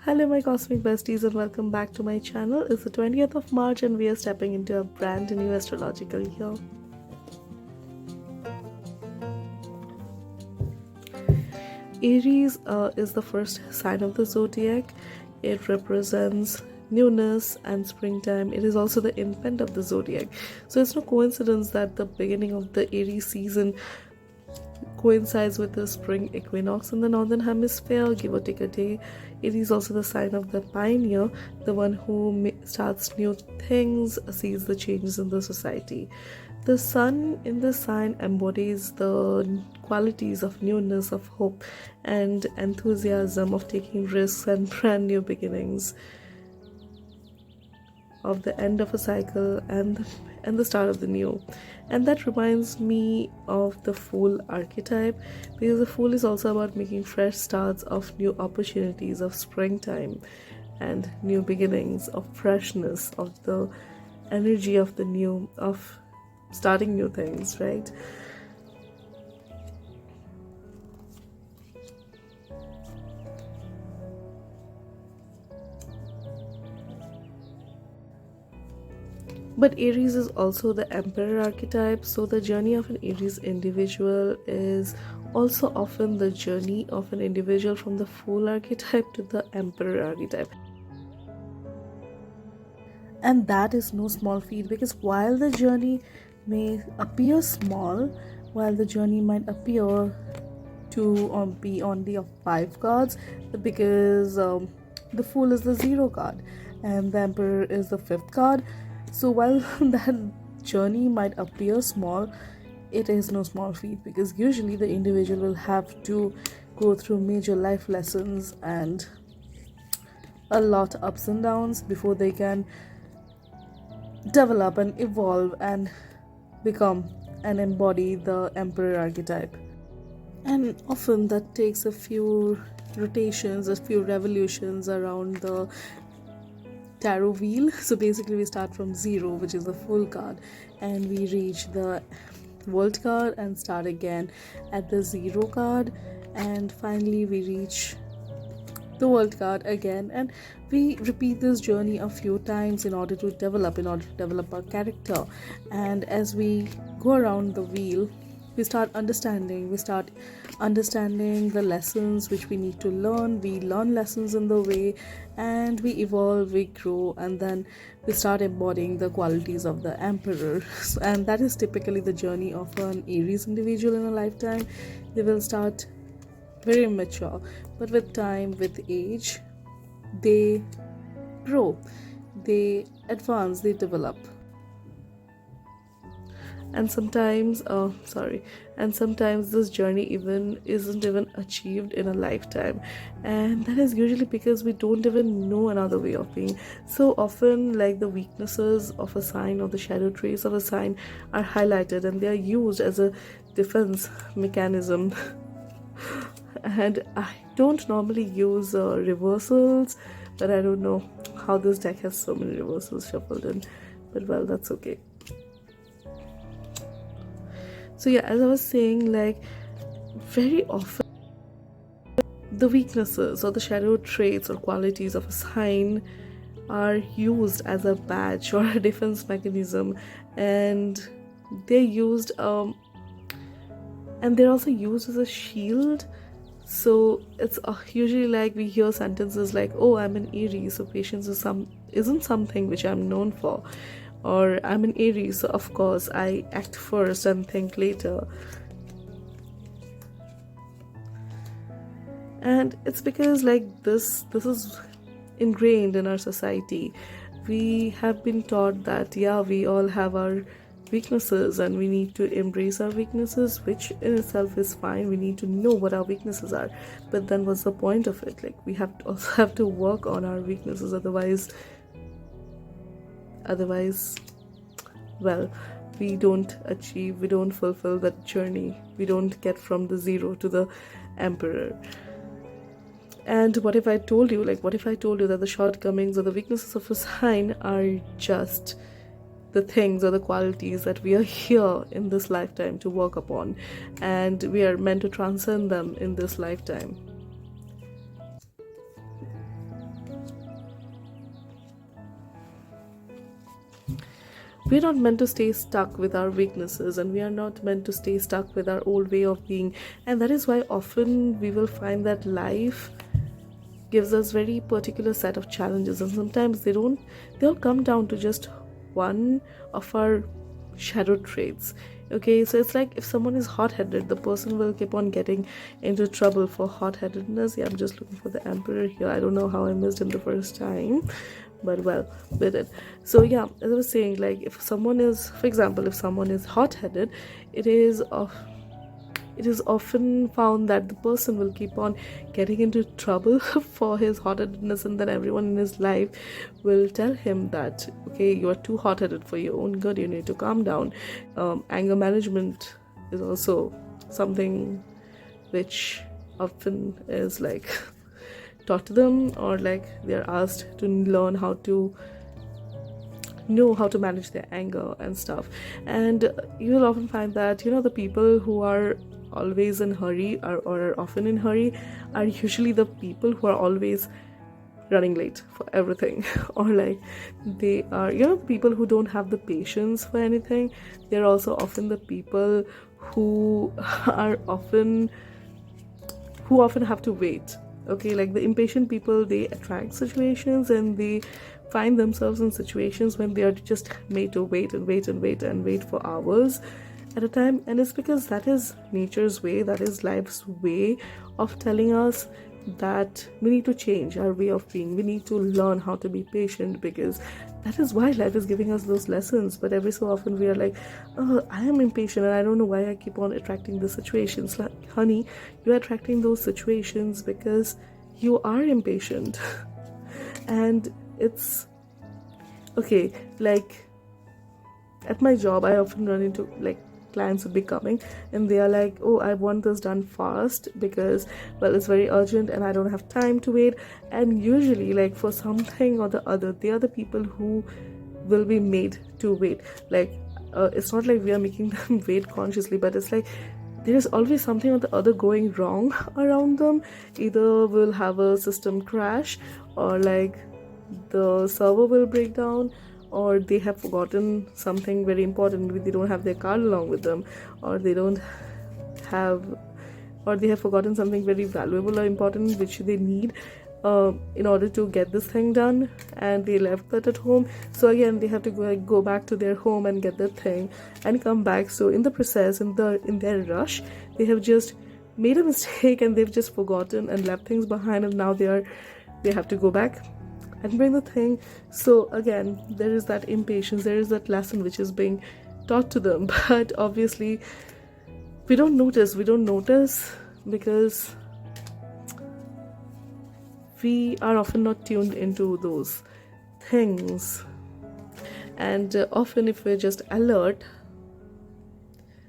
Hello my cosmic besties and welcome back to my channel. It's the 20th of March and we are stepping into a brand new astrological year. Aries is the first sign of the zodiac. It represents newness and springtime. It is also the infant of the zodiac. So it's no coincidence that the beginning of the Aries season coincides with the spring equinox in the northern hemisphere, give or take a day. It is also the sign of the pioneer, the one who starts new things, sees the changes in the society. The sun in the sign embodies the qualities of newness, of hope, and enthusiasm, of taking risks and brand new beginnings, of the end of a cycle and the start of the new. And that reminds me of the Fool archetype, because the Fool is also about making fresh starts, of new opportunities, of springtime and new beginnings, of freshness, of the energy of the new, of starting new things, right? But Aries is also the Emperor archetype, so the journey of an Aries individual is also often the journey of an individual from the Fool archetype to the Emperor archetype. And that is no small feat, because while the journey may appear small, while the journey might appear to be only of 5 cards, because the Fool is the 0 card and the Emperor is the 5th card. So while that journey might appear small, it is no small feat, because usually the individual will have to go through major life lessons and a lot of ups and downs before they can develop and evolve and become and embody the Emperor archetype. And often that takes a few rotations, a few revolutions around the tarot wheel. So basically we start from 0, which is the Fool card, and we reach the World card and start again at the 0 card, and finally we reach the World card again, and we repeat this journey a few times in order to develop our character. And as we go around the wheel, we start understanding the lessons which we need to learn. We learn lessons in the way, and we evolve, we grow, and then we start embodying the qualities of the Emperor. And that is typically the journey of an Aries individual in a lifetime. They will start very mature, but with time, with age, they grow, they advance, they develop. And sometimes this journey isn't even achieved in a lifetime, and that is usually because we don't even know another way of being. So often, like, the weaknesses of a sign or the shadow traits of a sign are highlighted, and they are used as a defense mechanism. And I don't normally use reversals, but I don't know how this deck has so many reversals shuffled in, but well, that's okay. So yeah, as I was saying, like, very often the weaknesses or the shadow traits or qualities of a sign are used as a badge or a defense mechanism, and they're used and they're also used as a shield. So it's usually like we hear sentences like, oh, I'm an Aries, so patience isn't something which I'm known for, or I'm an Aries, so of course I act first and think later. And it's because, like, this is ingrained in our society. We have been taught that, yeah, we all have our weaknesses and we need to embrace our weaknesses, which in itself is fine. We need to know what our weaknesses are, but then what's the point of it? Like, we also have to work on our weaknesses, otherwise, well, we don't fulfill that journey. We don't get from the 0 to the Emperor. And what if I told you that the shortcomings or the weaknesses of a sign are just the things or the qualities that we are here in this lifetime to work upon, and we are meant to transcend them in this lifetime? we're not meant to stay stuck with our weaknesses, and we are not meant to stay stuck with our old way of being. And that is why often we will find that life gives us very particular set of challenges, and sometimes they'll come down to just one of our shadow traits. Okay, so it's like if someone is hot-headed, the person will keep on getting into trouble for hot-headedness. Yeah, I'm just looking for the Emperor here. I don't know how I missed him the first time, but well, we did. So yeah, as I was saying, like if someone is, for example, if someone is hot-headed, it is often found that the person will keep on getting into trouble for his hot-headedness, and then everyone in his life will tell him that, okay, you are too hot-headed for your own good, you need to calm down. Anger management is also something which often is like taught to them, or like they are asked to learn how to know how to manage their anger and stuff. And you will often find that the people who are always in hurry or are often in hurry are usually the people who are always running late for everything or like they are people who don't have the patience for anything. They're also often the people who are often have to wait. Okay, like the impatient people, they attract situations and they find themselves in situations when they are just made to wait and wait and wait and wait for hours at a time. And it's because that is nature's way, that is life's way of telling us that we need to change our way of being. We need to learn how to be patient, because that is why life is giving us those lessons. But every so often we are like, oh, I am impatient and I don't know why I keep on attracting the situations. Like, honey, you're attracting those situations because you are impatient. And it's okay, like at my job I often run into like clients would be coming and they are like, oh, I want this done fast because, well, it's very urgent and I don't have time to wait. And usually, like, for something or the other, they are the people who will be made to wait. Like, it's not like we are making them wait consciously, but it's like there is always something or the other going wrong around them. Either we'll have a system crash, or like the server will break down, or they have forgotten something very important. Maybe they don't have their card along with them, or they have forgotten something very valuable or important which they need in order to get this thing done, and they left that at home. So again, they have to go back to their home and get that thing and come back. So in the process, in their rush, they have just made a mistake and they've just forgotten and left things behind, and now they have to go back and bring the thing. So again, there is that impatience, there is that lesson which is being taught to them. But obviously we don't notice because we are often not tuned into those things. And often if we're just alert,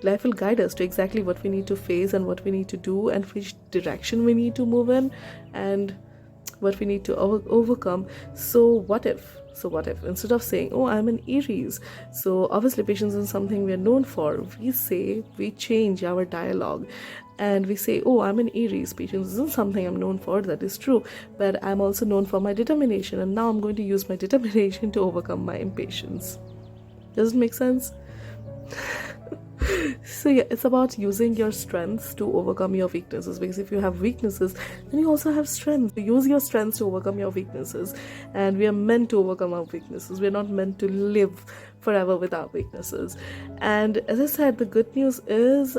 life will guide us to exactly what we need to face and what we need to do and which direction we need to move in and what we need to overcome. So what if instead of saying, oh, I'm an Aries, so obviously patience is something we are known for, we change our dialogue and we say, oh, I'm an Aries, patience isn't something I'm known for. That is true, but I'm also known for my determination, and now I'm going to use my determination to overcome my impatience. Does it make sense? So yeah, it's about using your strengths to overcome your weaknesses, because if you have weaknesses, then you also have strengths. Use your strengths to overcome your weaknesses, and we are meant to overcome our weaknesses. We're not meant to live forever with our weaknesses. And as I said, the good news is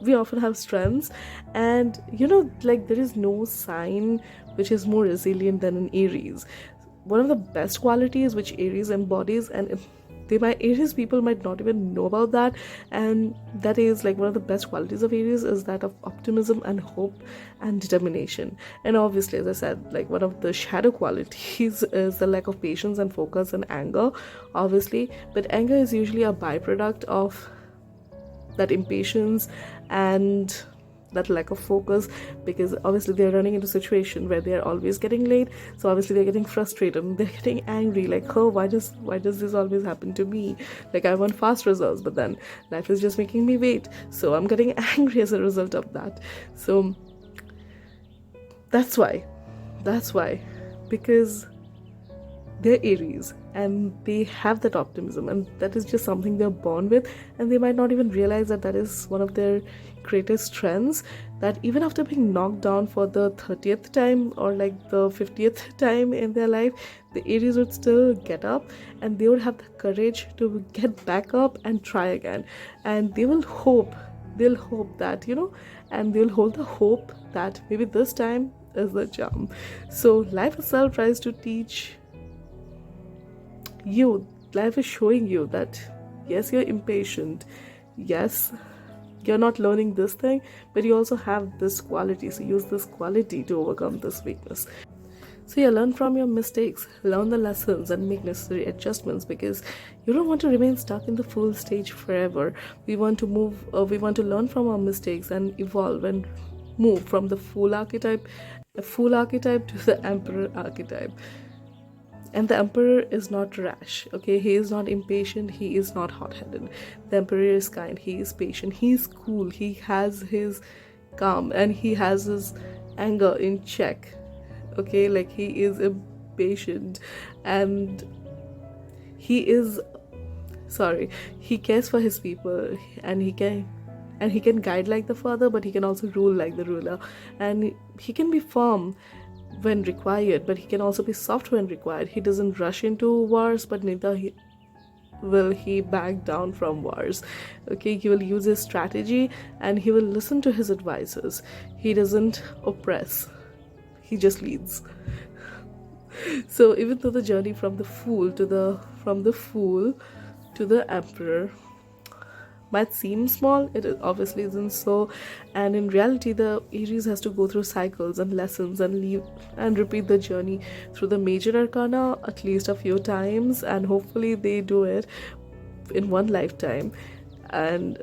we often have strengths, and like there is no sign which is more resilient than an Aries. One of the best qualities which Aries embodies, and Aries people might not even know about that, and that is like one of the best qualities of Aries is that of optimism and hope and determination. And obviously, as I said, like one of the shadow qualities is the lack of patience and focus and anger, obviously. But anger is usually a byproduct of that impatience and that lack of focus, because obviously they're running into a situation where they're always getting late. So obviously they're getting frustrated and they're getting angry, like, oh, why does this always happen to me? Like, I want fast results, but then life is just making me wait, so I'm getting angry as a result of that. So that's why, because they're Aries and they have that optimism, and that is just something they're born with, and they might not even realize that that is one of their greatest strengths, that even after being knocked down for the 30th time or like the 50th time in their life, the Aries would still get up and they would have the courage to get back up and try again. And they'll hope that, and they'll hold the hope that maybe this time is the charm. So life itself tries to teach you, life is showing you that yes, you're impatient, yes, you're not learning this thing, but you also have this quality, so use this quality to overcome this weakness. So yeah, learn from your mistakes, learn the lessons and make necessary adjustments, because you don't want to remain stuck in the Fool stage forever. We want to learn from our mistakes and evolve and move from the Fool archetype to the Emperor archetype. And the Emperor is not rash, okay? He is not impatient, he is not hot-headed. The Emperor is kind, he is patient, he is cool, he has his calm, and he has his anger in check, okay? Like, he is impatient, and he cares for his people, and he can guide like the father, but he can also rule like the ruler. And he can be firm when required, but he can also be soft when required. He doesn't rush into wars, but neither will he back down from wars, okay? He will use his strategy and he will listen to his advisors. He doesn't oppress, he just leads. So even though the journey from the Fool to the Emperor might seem small, it obviously isn't so. And in reality, the Aries has to go through cycles and lessons and repeat the journey through the major arcana at least a few times, and hopefully they do it in one lifetime. And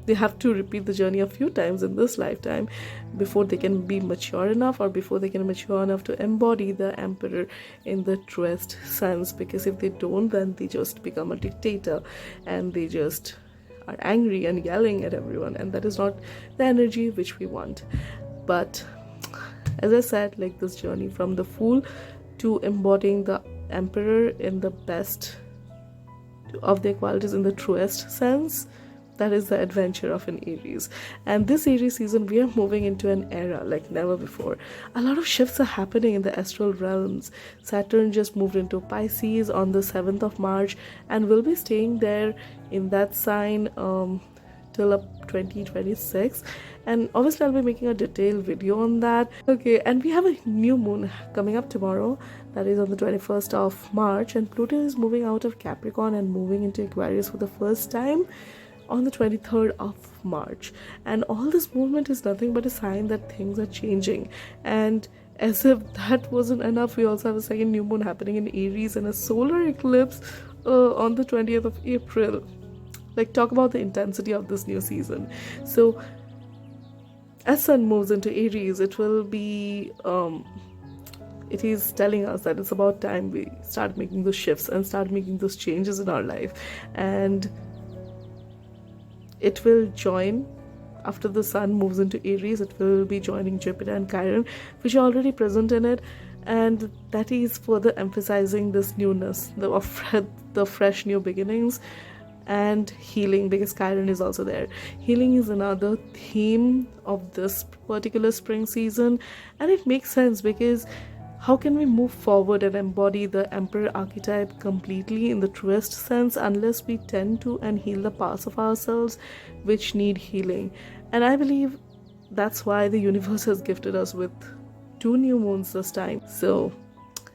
they have to repeat the journey a few times in this lifetime before they can be mature enough, or before they can mature enough to embody the Emperor in the truest sense. Because if they don't, then they just become a dictator and they just are angry and yelling at everyone, and that is not the energy which we want. But as I said, like, this journey from the Fool to embodying the Emperor in the best of their qualities, in the truest sense, that is the adventure of an Aries. And this Aries season, we are moving into an era like never before. A lot of shifts are happening in the astral realms. Saturn just moved into Pisces on the 7th of March and will be staying there in that sign till up 2026. And obviously I'll be making a detailed video on that. Okay, and we have a new moon coming up tomorrow, that is on the 21st of March, and Pluto is moving out of Capricorn and moving into Aquarius for the first time on the 23rd of March. And all this movement is nothing but a sign that things are changing. And as if that wasn't enough, we also have a second new moon happening in Aries and a solar eclipse on the 20th of April. Like, talk about the intensity of this new season. So as Sun moves into Aries, it will be it is telling us that it's about time we start making those shifts and start making those changes in our life. And it will join, after the Sun moves into Aries, it will be joining Jupiter and Chiron, which are already present in it. And that is further emphasizing this newness, the fresh new beginnings and healing, because Chiron is also there. Healing is another theme of this particular spring season, and it makes sense, because how can we move forward and embody the Emperor archetype completely in the truest sense unless we tend to and heal the parts of ourselves which need healing? And I believe that's why the universe has gifted us with 2 new moons this time. So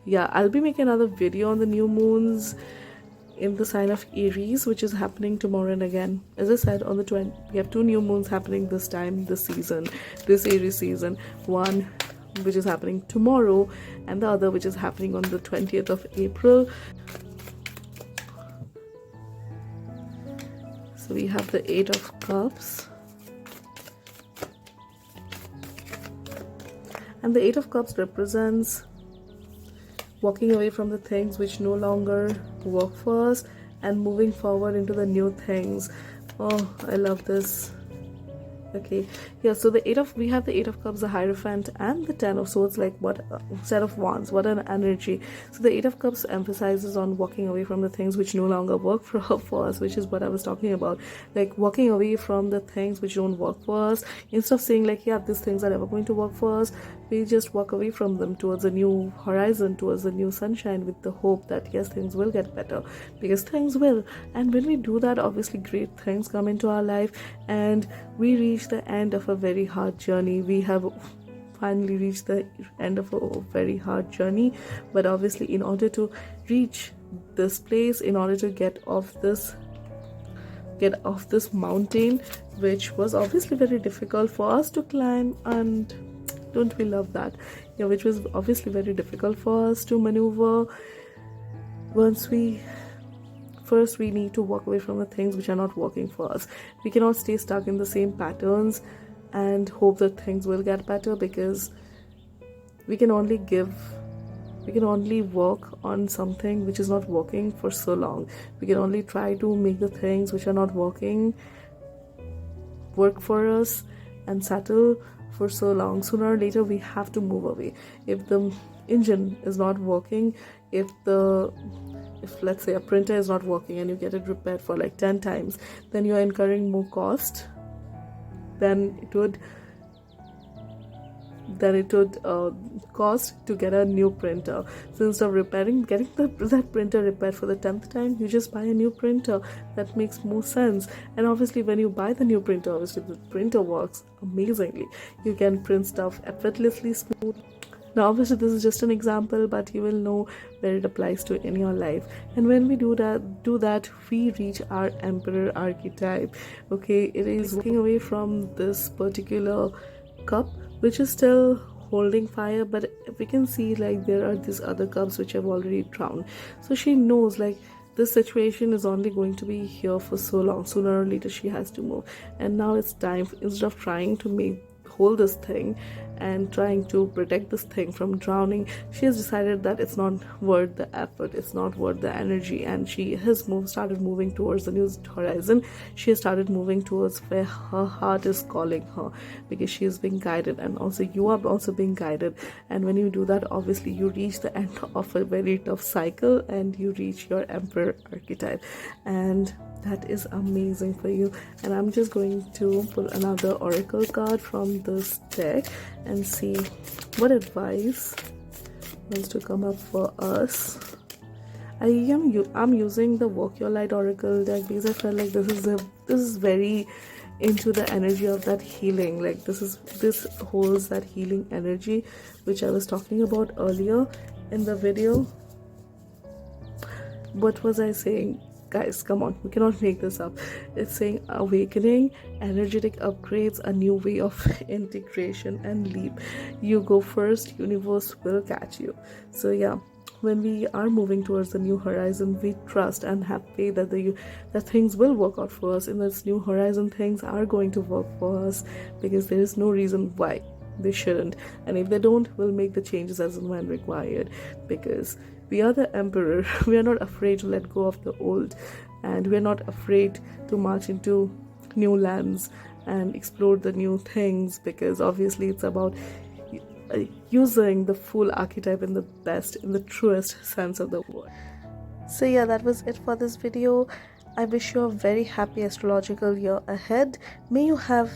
yeah, I'll be making another video on the new moons in the sign of Aries, which is happening tomorrow. And again, as I said, on the 20th, we have 2 new moons happening this time, this season, this Aries season. One which is happening tomorrow, and the other which is happening on the 20th of April. So we have the 8 of Cups, and the 8 of Cups represents walking away from the things which no longer work for us and moving forward into the new things. Oh, I love this. Okay, yeah, so we have the Eight of Cups, the Hierophant, and the Ten of Swords, like what set of wands, what an energy. So the Eight of Cups emphasizes on walking away from the things which no longer work for us, which is what I was talking about, like walking away from the things which don't work for us. Instead of saying like, yeah, these things are never going to work for us, we just walk away from them towards a new horizon, towards a new sunshine, with the hope that yes, things will get better, because things will. And when we do that, obviously great things come into our life, and we reach the end of a very hard journey. We have finally reached the end of a very hard journey, but obviously in order to reach this place, in order to get off this mountain, which was obviously very difficult for us to climb, and don't we love that? Yeah, which was obviously very difficult for us to maneuver. First we need to walk away from the things which are not working for us. We cannot stay stuck in the same patterns and hope that things will get better, because we can only work on something which is not working for so long. We can only try to make the things which are not working work for us and settle for so long. Sooner or later we have to move away. If the engine is not working, if let's say a printer is not working and you get it repaired for like 10 times, then you're incurring more cost than it would cost to get a new printer. So instead of getting that printer repaired for the 10th time, you just buy a new printer. That makes more sense. And obviously when you buy the new printer, obviously the printer works amazingly. You can print stuff effortlessly, smooth. Now obviously this is just an example, but you will know where it applies to in your life. And when we do that, we reach our Emperor archetype. Okay, it is walking away from this particular cup which is still holding fire, but we can see like there are these other cups which have already drowned. So she knows like this situation is only going to be here for so long. Sooner or later she has to move, and now it's time, instead of trying to hold this thing and trying to protect this thing from drowning, she has decided that it's not worth the effort, it's not worth the energy, and she has started moving towards the new horizon. She has started moving towards where her heart is calling her, because she is being guided, and also you are also being guided. And when you do that, obviously you reach the end of a very tough cycle and you reach your Emperor archetype, and that is amazing for you. And I'm just going to pull another oracle card from this deck and see what advice wants to come up for us. I'm using the Walk Your Light oracle deck because I felt like this is very into the energy of that healing. Like this holds that healing energy which I was talking about earlier in the video. What was I saying? Guys, come on, we cannot make this up. It's saying awakening, energetic upgrades, a new way of integration, and leap. You go first, universe will catch you. So yeah, when we are moving towards the new horizon, we trust and have faith that things will work out for us. In this new horizon, things are going to work for us, because there is no reason why they shouldn't. And if they don't, we'll make the changes as and when required, because we are the Emperor. We are not afraid to let go of the old, and we are not afraid to march into new lands and explore the new things, because obviously it's about using the full archetype in the truest sense of the word. So yeah, that was it for this video. I wish you a very happy astrological year ahead. May you have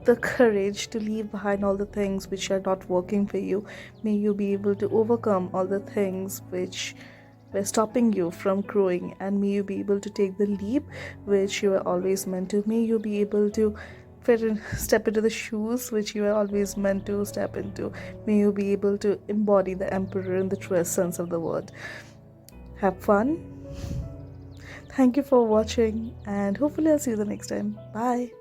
the courage to leave behind all the things which are not working for you. May you be able to overcome all the things which were stopping you from growing, and may you be able to take the leap which you were always meant to. May you be able to step into the shoes which you were always meant to step into. May you be able to embody the Emperor in the truest sense of the word. Have fun. Thank you for watching, and hopefully I'll see you the next time. Bye.